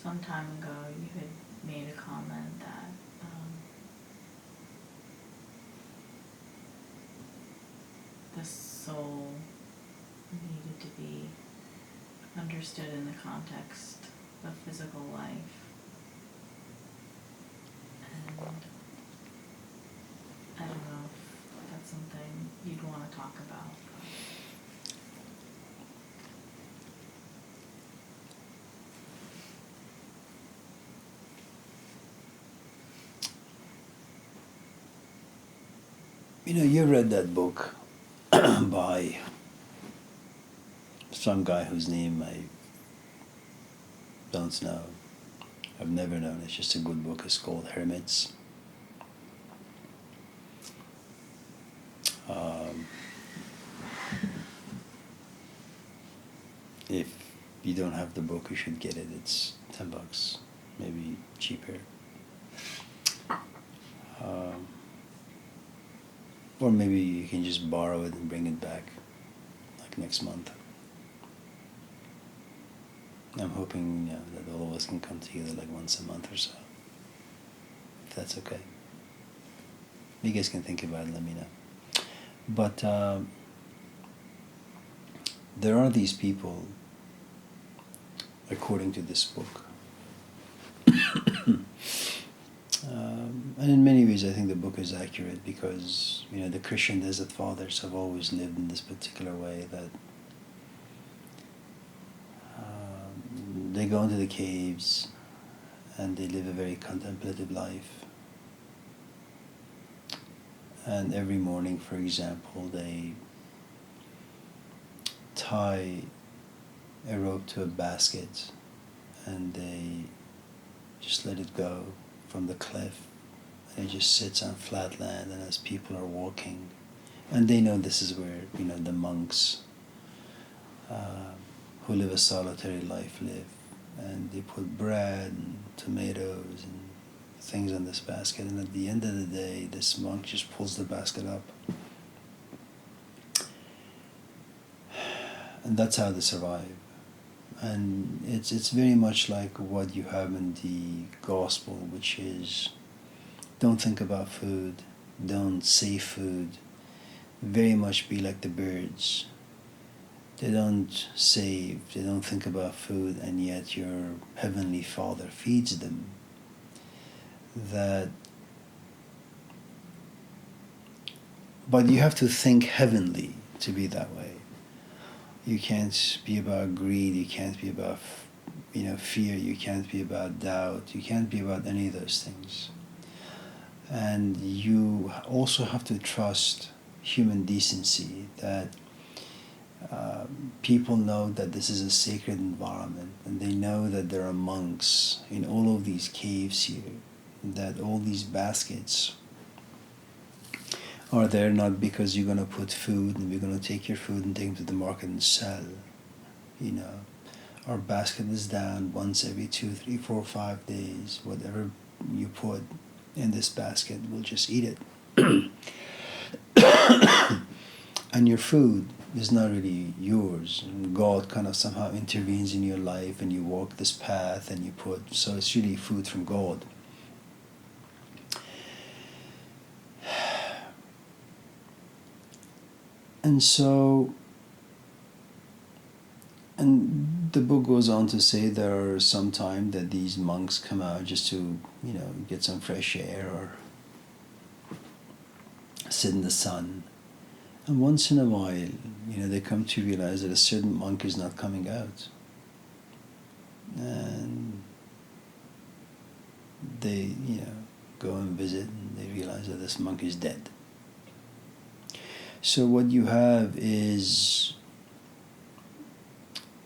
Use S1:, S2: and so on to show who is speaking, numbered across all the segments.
S1: some time ago you had made a comment that the soul needed to be understood in the context of physical life. And I don't know if that's something you'd want to talk about.
S2: You read that book by some guy whose name I don't know. I've never known. It's just a good book. It's called Hermits. If you don't have the book, you should get it. It's $10, maybe cheaper. Or maybe you can just borrow it and bring it back, like next month. I'm hoping that all of us can come together like once a month or so, if that's okay. You guys can think about it, let me know. But there are these people, according to this book, and in many ways I think the book is accurate, because the Christian Desert Fathers have always lived in this particular way, that they go into the caves and they live a very contemplative life. And every morning, for example, they tie a rope to a basket and they just let it go from the cliff. And it just sits on flat land, and as people are walking, and they know this is where the monks who live a solitary life live, and they put bread and tomatoes and things on this basket, and at the end of the day this monk just pulls the basket up, and that's how they survive. And it's very much like what you have in the gospel, which is don't think about food, don't say food, very much be like the birds. They don't save, they don't think about food, and yet your Heavenly Father feeds them. But you have to think heavenly to be that way. You can't be about greed, you can't be about fear, you can't be about doubt, you can't be about any of those things. And you also have to trust human decency, that people know that this is a sacred environment, and they know that there are monks in all of these caves here, that all these baskets are there not because you're going to put food and we're going to take your food and take them to the market and sell. Our basket is down once every 2, 3, 4, 5 days. Whatever you put in this basket, we'll just eat it. And your food is not really yours, and God kind of somehow intervenes in your life, and you walk this path and so it's really food from God. And the book goes on to say there are some time that these monks come out just to, get some fresh air or sit in the sun. And once in a while, they come to realize that a certain monk is not coming out. And they, go and visit, and they realize that this monk is dead. So what you have is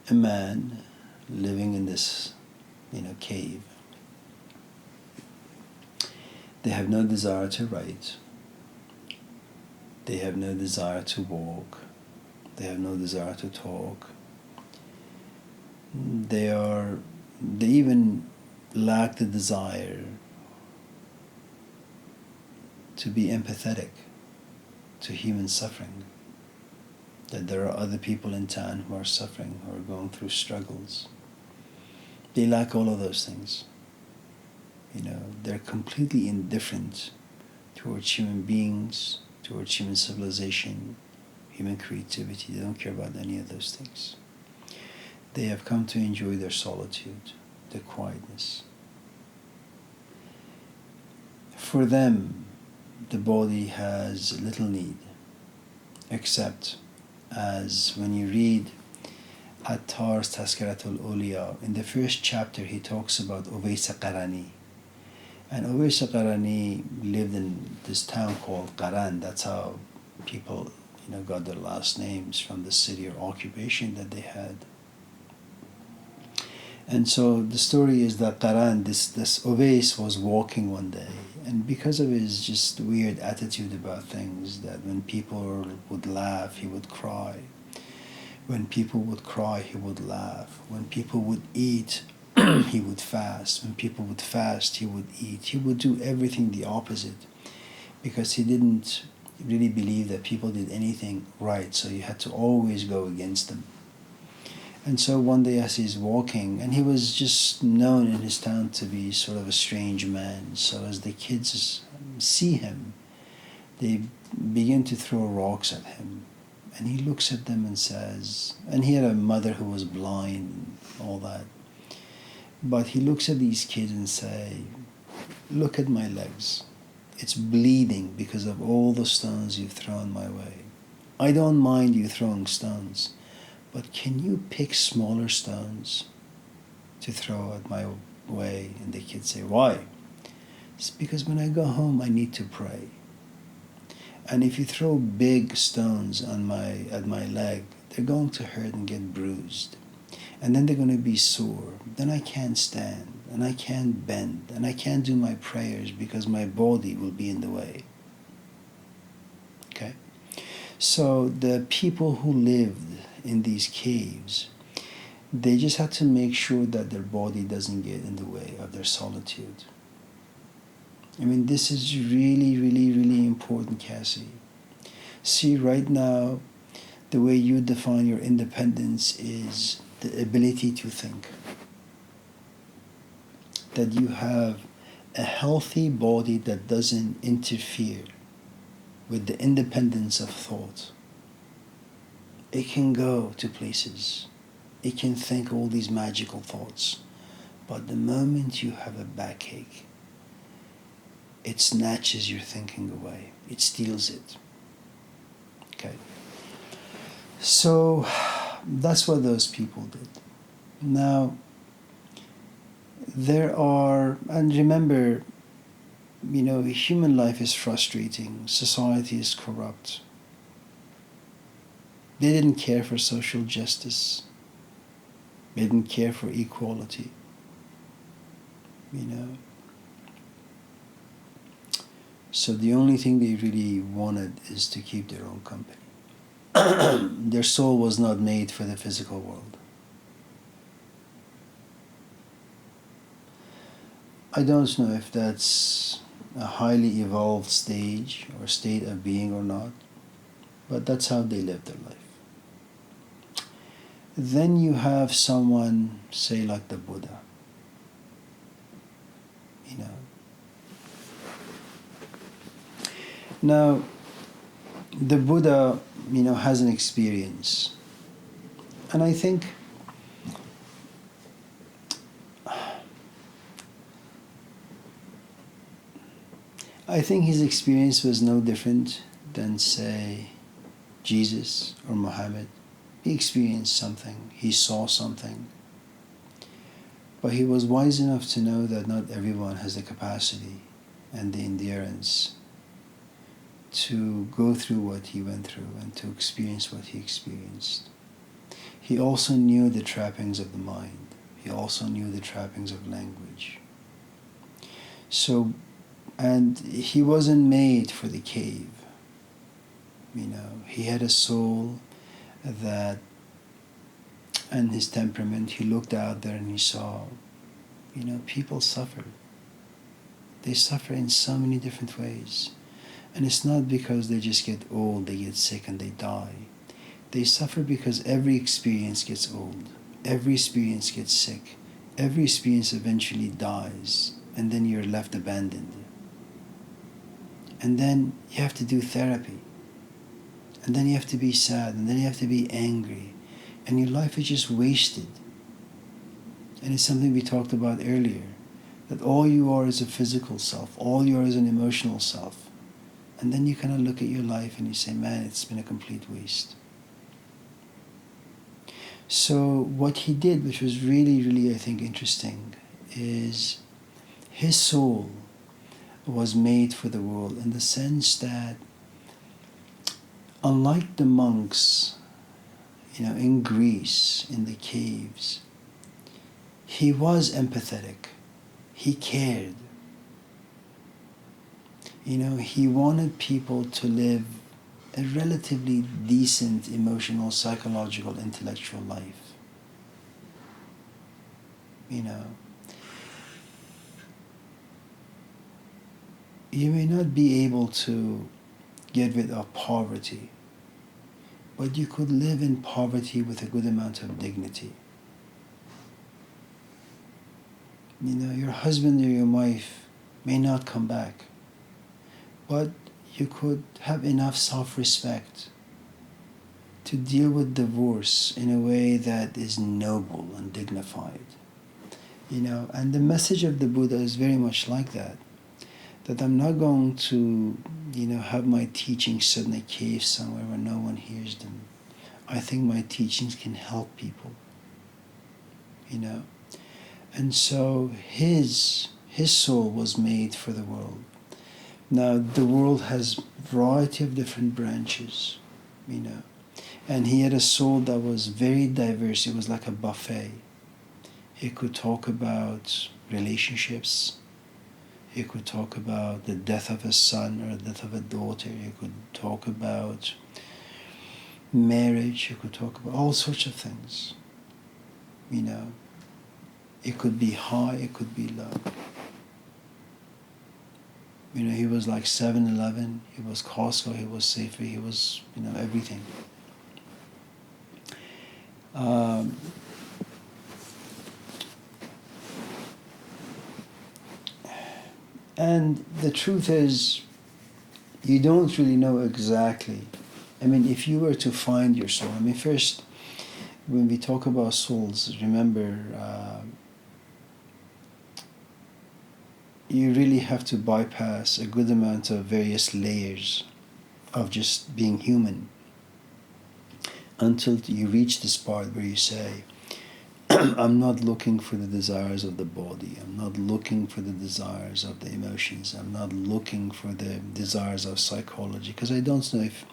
S2: a man living in this, cave. They have no desire to write. They have no desire to walk. They have no desire to talk. They even lack the desire to be empathetic to human suffering. That there are other people in town who are suffering, who are going through struggles. They lack all of those things. They're completely indifferent towards human beings, towards human civilization, human creativity. They don't care about any of those things. They have come to enjoy their solitude, their quietness. For them, the body has little need, except as when you read Attar's Tazkiratul Awliya, in the first chapter he talks about Uwais Qarani. And Uwais Qarani lived in this town called Qaran. That's how people got their last names, from the city or occupation that they had. And so the story is that Qaran, this Uwais was walking one day, and because of his just weird attitude about things, that when people would laugh, he would cry. When people would cry, he would laugh. When people would eat, he would fast. When people would fast, he would eat. He would do everything the opposite, because he didn't really believe that people did anything right, so you had to always go against them. And so one day as he's walking, and he was just known in his town to be sort of a strange man, so as the kids see him, they begin to throw rocks at him. And he looks at them and says, and he had a mother who was blind and all that, but he looks at these kids and say, "Look at my legs. It's bleeding because of all the stones you've thrown my way. I don't mind you throwing stones, but can you pick smaller stones to throw at my way?" And the kids say, "Why?" It's because when I go home, I need to pray. And if you throw big stones at my leg, they're going to hurt and get bruised. And then they're going to be sore. Then I can't stand, and I can't bend, and I can't do my prayers because my body will be in the way. Okay? So the people who lived in these caves, they just had to make sure that their body doesn't get in the way of their solitude. I mean, this is really, really, really important, Cassie. See, right now, the way you define your independence is the ability to think. That you have a healthy body that doesn't interfere with the independence of thought. It can go to places. It can think all these magical thoughts. But the moment you have a backache, it snatches your thinking away. It steals it. Okay? So that's what those people did. Now, there are, and remember, human life is frustrating. Society is corrupt. They didn't care for social justice. They didn't care for equality. So the only thing they really wanted is to keep their own company. Their soul was not made for the physical world. I don't know if that's a highly evolved stage or state of being or not, but that's how they lived their life. Then you have someone, say like the Buddha, Now, the Buddha, has an experience. And I think his experience was no different than, say, Jesus or Mohammad. He experienced something. He saw something. But he was wise enough to know that not everyone has the capacity and the endurance to go through what he went through and to experience what he experienced. He also knew the trappings of the mind. He also knew the trappings of language. So, and he wasn't made for the cave. He had a soul that, and his temperament, he looked out there and he saw, people suffer. They suffer in so many different ways. And it's not because they just get old, they get sick and they die. They suffer because every experience gets old. Every experience gets sick. every experience eventually dies, and then you're left abandoned. And then you have to do therapy. And then you have to be sad, and then you have to be angry. And your life is just wasted. And it's something we talked about earlier, that all you are is a physical self, all you are is an emotional self. And then you kind of look at your life and you say, man, it's been a complete waste. So what he did, which was really, really, I think, interesting, is his soul was made for the world in the sense that, unlike the monks, in Greece, in the caves, he was empathetic. He cared. He wanted people to live a relatively decent emotional, psychological, intellectual life. You may not be able to get rid of poverty, but you could live in poverty with a good amount of dignity. Your husband or your wife may not come back, but you could have enough self-respect to deal with divorce in a way that is noble and dignified. And the message of the Buddha is very much like that. That I'm not going to, have my teachings set in a cave somewhere where no one hears them. I think my teachings can help people. And so his soul was made for the world. Now the world has a variety of different branches, and he had a soul that was very diverse. It was like a buffet. He could talk about relationships. He could talk about the death of a son or the death of a daughter. He could talk about marriage. He could talk about all sorts of things. It could be high, it could be low. He was like 7-Eleven, he was Costco, he was Safeway, he was, everything. And the truth is, you don't really know exactly. If you were to find your soul, first, when we talk about souls, remember, you really have to bypass a good amount of various layers of just being human until you reach this part where you say, I'm not looking for the desires of the body. I'm not looking for the desires of the emotions. I'm not looking for the desires of psychology. Because I don't know if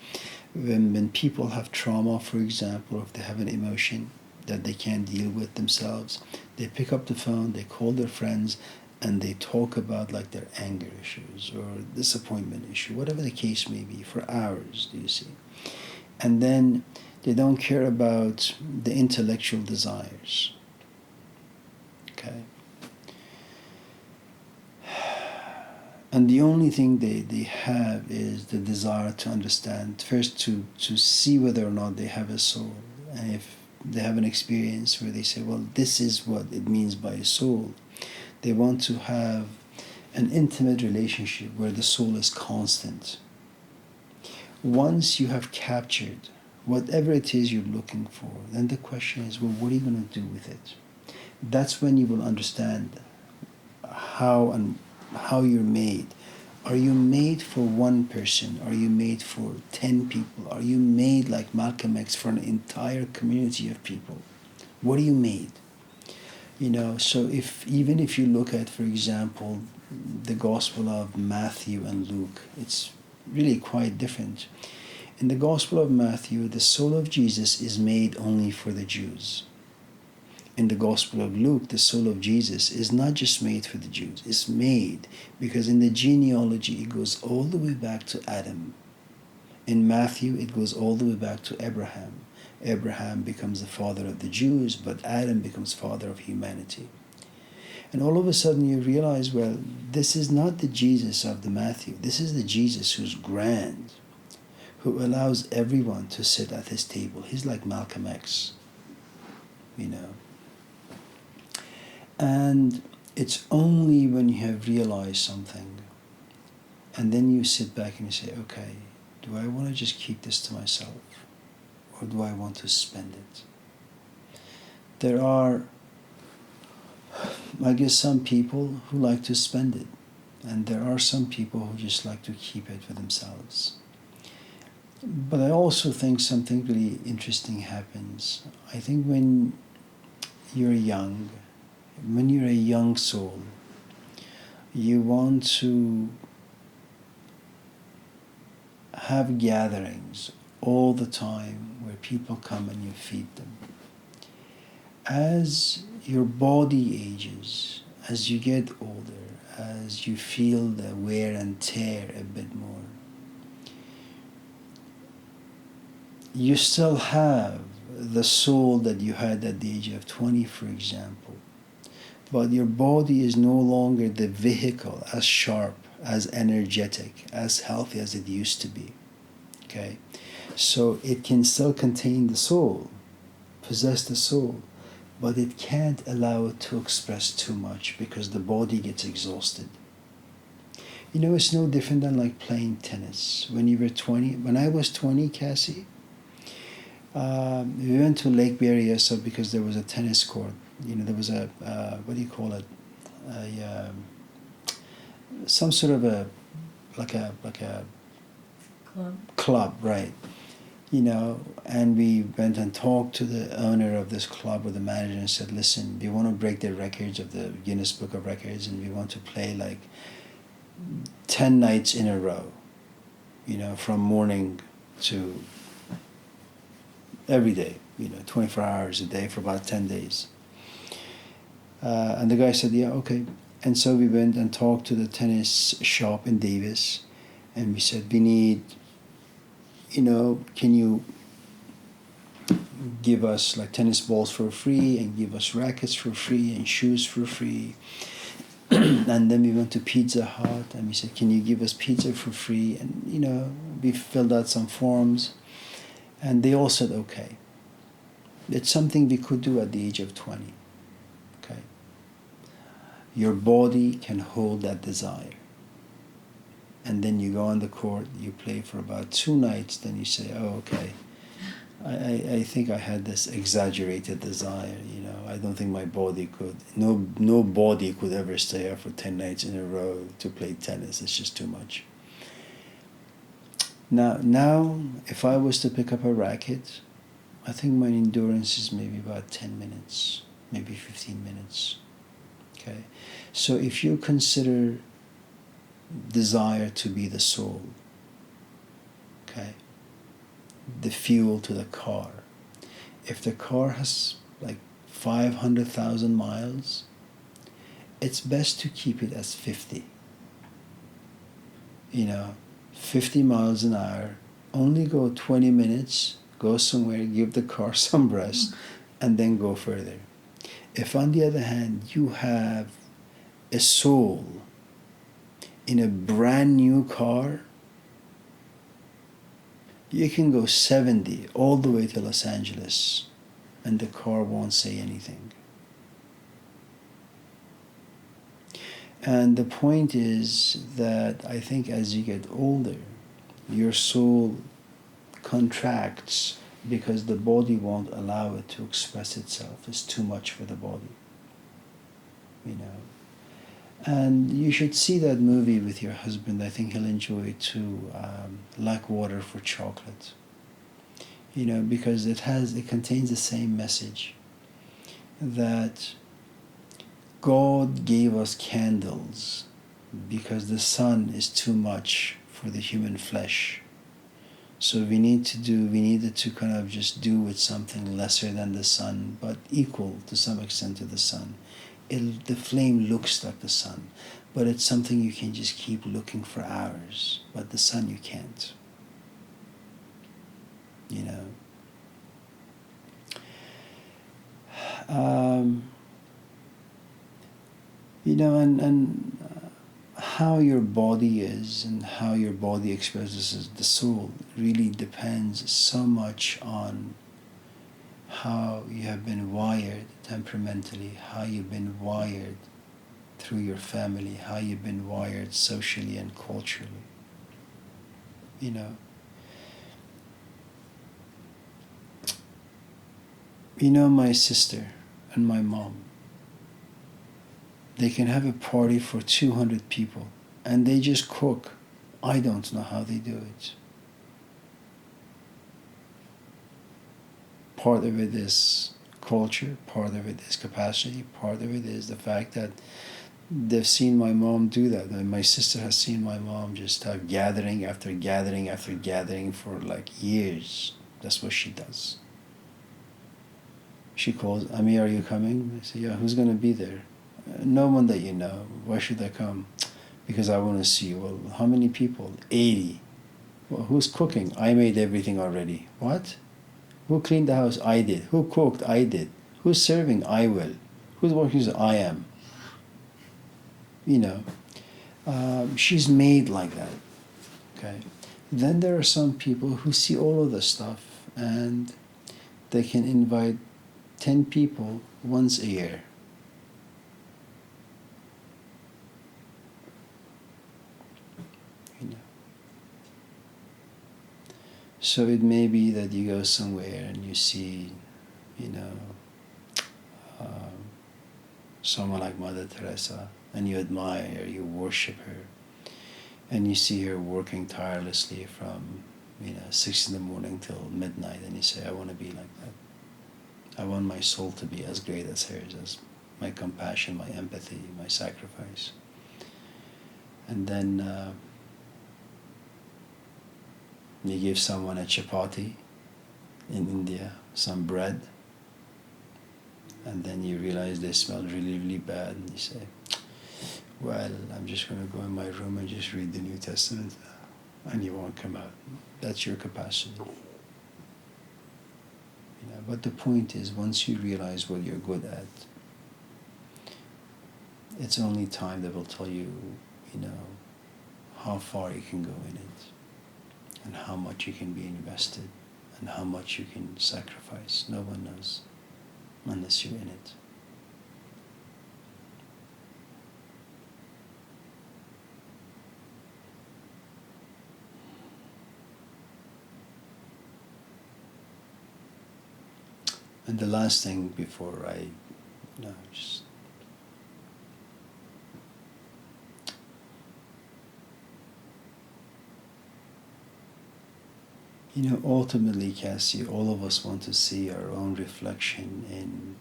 S2: when people have trauma, for example, or if they have an emotion that they can't deal with themselves, they pick up the phone, they call their friends, and they talk about like their anger issues or disappointment issue, whatever the case may be, for hours, do you see? And then they don't care about the intellectual desires. Okay? And the only thing they have is the desire to understand, first to see whether or not they have a soul. And if they have an experience where they say, well, this is what it means by a soul, they want to have an intimate relationship where the soul is constant. Once you have captured whatever it is you're looking for, then the question is, well, what are you going to do with it? That's when you will understand how you're made. Are you made for one person? Are you made for 10 people? Are you made, like Malcolm X, for an entire community of people? What are you made? So even if you look at, for example, the Gospel of Matthew and Luke, it's really quite different. In the Gospel of Matthew, the soul of Jesus is made only for the Jews. In the Gospel of Luke, the soul of Jesus is not just made for the Jews. It's made because in the genealogy, it goes all the way back to Adam. In Matthew, it goes all the way back to Abraham. Abraham becomes the father of the Jews, but Adam becomes father of humanity. And all of a sudden you realize, well, this is not the Jesus of the Matthew. This is the Jesus who's grand, who allows everyone to sit at his table. He's like Malcolm X, And it's only when you have realized something and then you sit back and you say, okay, do I want to just keep this to myself or do I want to spend it? There are, I guess, some people who like to spend it, and there are some people who just like to keep it for themselves. But I also think something really interesting happens. I think when you're young, when you're a young soul, you want to have gatherings all the time where people come and you feed them. As your body ages, as you get older, as you feel the wear and tear a bit more, you still have the soul that you had at the age of 20, for example, but your body is no longer the vehicle as sharp, as energetic, as healthy as it used to be. Okay? So it can still contain the soul, possess the soul, but it can't allow it to express too much because the body gets exhausted. You know, it's no different than like playing tennis. When you were 20, when I was 20, Cassie, we went to Lake Berryessa because there was a tennis court. You know, there was a, what do you call it? Some sort of a, like a club, right? You know, and we went and talked to the owner of this club or the manager and said, listen, we want to break the records of the Guinness Book of Records and we want to play like 10 nights in a row, you know, from morning to every day, you know, 24 hours a day for about 10 days. And the guy said, yeah, okay. And so we went and talked to the tennis shop in Davis and we said, we need, you know, can you give us like tennis balls for free and give us rackets for free and shoes for free? And then we went to Pizza Hut and we said, can you give us pizza for free? And, you know, we filled out some forms and they all said, okay. It's something we could do at the age of 20. Okay. Your body can hold that desire. And then you go on the court, you play for about 2 nights, then you say, oh, okay, I think I had this exaggerated desire, you know, I don't think my body could, no body could ever stay up for 10 nights in a row to play tennis, it's just too much. Now, if I was to pick up a racket, I think my endurance is maybe about 10 minutes, maybe 15 minutes, okay? So if you consider desire to be the soul, okay, the fuel to the car. If the car has like 500,000 miles, it's best to keep it as 50. You know, 50 miles an hour, only go 20 minutes, go somewhere, give the car some rest, and then go further. If on the other hand, you have a soul in a brand new car, you can go 70 all the way to Los Angeles and the car won't say anything. And the point is that I think as you get older, your soul contracts because the body won't allow it to express itself. It's too much for the body, you know. And you should see that movie with your husband. I think he'll enjoy it too, Like Water for Chocolate. You know, because it contains the same message that God gave us candles because the sun is too much for the human flesh. So we needed to kind of just do with something lesser than the sun, but equal to some extent to the sun. The flame looks like the sun, but it's something you can just keep looking for hours, but the sun you can't. You know. You know, and how your body is and how your body expresses the soul really depends so much on how you have been wired temperamentally, how you've been wired through your family, how you've been wired socially and culturally. You know, my sister and my mom, they can have a party for 200 people and they just cook. I don't know how they do it. Part of it is culture, part of it is capacity, part of it is the fact that they've seen my mom do that. And my sister has seen my mom just have gathering after gathering after gathering for like years. That's what she does. She calls, Amir, are you coming? I say, yeah, who's going to be there? No one that you know. Why should I come? Because I want to see. Well, how many people? 80. Well, who's cooking? I made everything already. What? Who cleaned the house? I did. Who cooked? I did. Who's serving? I will. Who's working? I am. She's made like that. Okay. Then there are some people who see all of the stuff and they can invite 10 people once a year. So it may be that you go somewhere and you see, someone like Mother Teresa, and you admire, you worship her, and you see her working tirelessly from 6 in the morning till midnight, and you say, I want to be like that. I want my soul to be as great as hers, as my compassion, my empathy, my sacrifice. And then you give someone a chapati in India, some bread, and then you realize they smell really, really bad, and you say, well, I'm just going to go in my room and just read the New Testament, and you won't come out. That's your capacity. But the point is, once you realize what you're good at, it's only time that will tell you, how far you can go in it, and how much you can be invested, and how much you can sacrifice. No one knows unless you're in it. And the last thing before I, just ultimately, Cassie, all of us want to see our own reflection in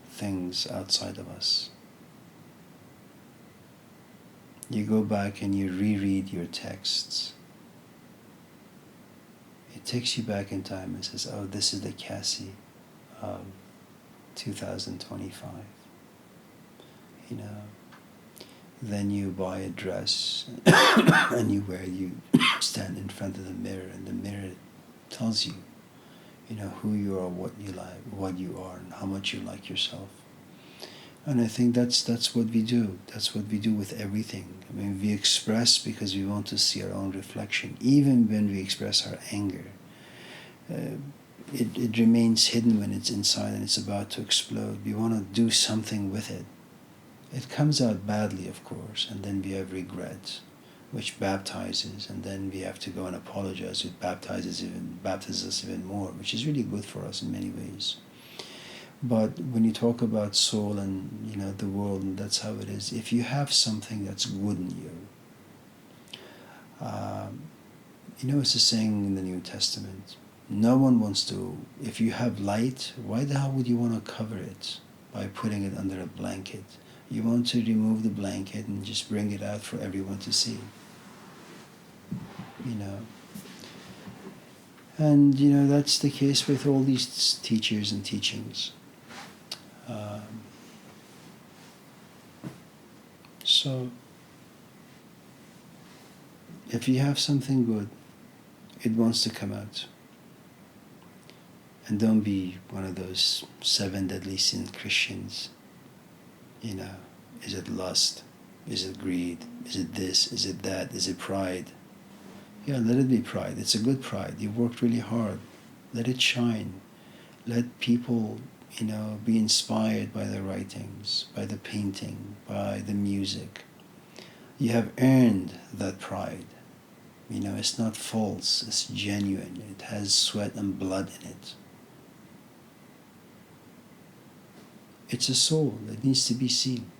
S2: things outside of us. You go back and you reread your texts. It takes you back in time and says, oh, this is the Cassie of 2025. Then you buy a dress and you stand in front of the mirror, and the mirror tells you, who you are, what you like, what you are, and how much you like yourself. And I think that's what we do. That's what we do with everything. I mean, we express because we want to see our own reflection. Even when we express our anger, it remains hidden when it's inside and it's about to explode. We want to do something with it. It comes out badly, of course, and then we have regret, which baptizes, and then we have to go and apologize, which baptizes us even more, which is really good for us in many ways. But when you talk about soul and the world, and that's how it is, if you have something that's good in you, it's a saying in the New Testament, no one wants to, if you have light, why the hell would you want to cover it by putting it under a blanket? You want to remove the blanket and just bring it out for everyone to see. And that's the case with all these teachers and teachings. So if you have something good, it wants to come out. And don't be one of those 7 deadly sin Christians. Is it lust? Is it greed? Is it this? Is it that? Is it pride? Yeah, let it be pride. It's a good pride. You worked really hard. Let it shine. Let people, be inspired by the writings, by the painting, by the music. You have earned that pride. It's not false, it's genuine. It has sweat and blood in it. It's a soul that needs to be seen.